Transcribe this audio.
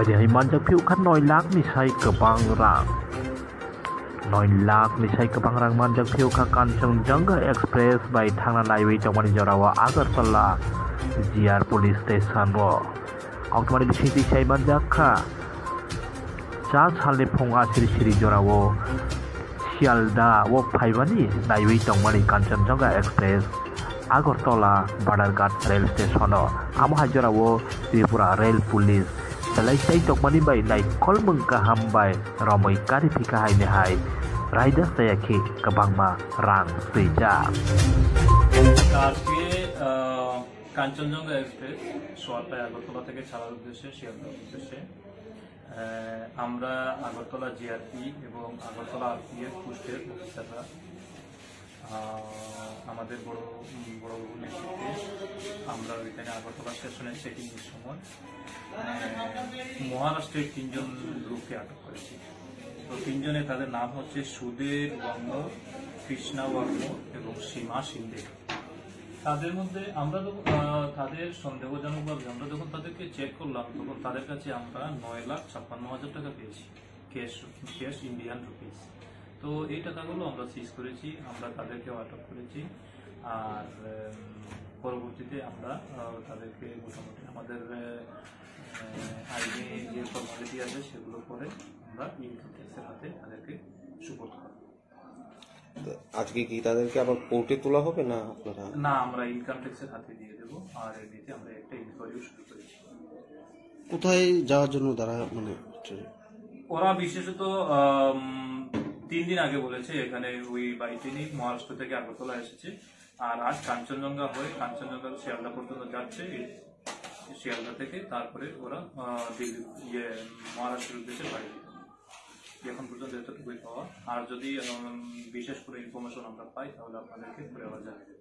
Hari manjak piu kan 9 lakh ni sai kebang rang 9 lakh ni sai kebang rang manjak piu ka Kanchenjunga Express by thangna laiwi tongmani jorawa Agartala GR Police Station ro Octomani bisiti sai manjak kha cha salni phonga siri jorawo Sialda wo phaibani laiwi tongmani Kanchenjunga Express Agartala Badarghat Rail Station amo hajorawo Tripura Rail Police Selesai tokmani bai nai kolmung kaham bai romoi kari pika hai ne hai raida saya ki kabangma rang seja আজকে Kanchenjunga express সোয়ালটায় Agartala থেকে ছাড়ার উদ্দেশ্যে শিয়ালদার উদ্দেশ্যে আমরা Agartala GRP এবং Agartala RPF পোস্টের অফিসাররা আমাদের বড় নেতৃত্বে আমরা ওইখানে আগরতলা স্টেশনের চেকিংয়ের সময় মহারাষ্ট্রের 3 জন গ্রুপকে আটক করেছি। তো 3 জনে তাদের নাম হচ্ছে সুদেব বর্ম, কৃষ্ণা বর্ম এবং সীমা সিন্ধে। তাদের মধ্যে আমরা তাদের সন্দেহজনকভাবে আমরা যখন তাদেরকে চেক করলাম তখন তাদের কাছে আমরা 9,56,000 টাকা পেয়েছি ক্যাশ ইন্ডিয়ান রুপিস। তো এই টাকাগুলো আমরা সিজ করেছি, আমরা তাদেরকেও আটক করেছি। আর পরবর্তীতে আমরা তাদেরকে মোটামুটি আমাদের আইনে যে ফর্মালিটি আছে সেগুলো করে আমরা ইনকাম ট্যাক্সের হাতে তাদেরকে সুপোর্ট করব। আজকে কি তাদেরকে আবার কোর্টে তোলা হবে না আপনারা? না, আমরা ইনকাম ট্যাক্সের হাতে দিয়ে দেবো। আর এমনিতে আমরা একটা ইনকোয়ারিও শুরু করেছি। কোথায় যাওয়ার জন্য তারা ওরা বিশেষত 3 দিন আগে বলেছে এখানে ওই বাড়িতে নেই, মহারাষ্ট্র থেকে আগরতলা এসেছে। আর আজ কাঞ্চনজঙ্ঘা হয়ে কাঞ্চনজঙ্ঘা শিয়ালদা পর্যন্ত যাচ্ছে। শিয়ালদা থেকে তারপরে ওরা মহারাষ্ট্রের উদ্দেশ্যে বাড়ি এখন পর্যন্ত এতটুকুই পাওয়া। আর যদি বিশেষ করে ইনফরমেশন আমরা পাই তাহলে আপনাদেরকে পরে আবার জানিয়ে দেব।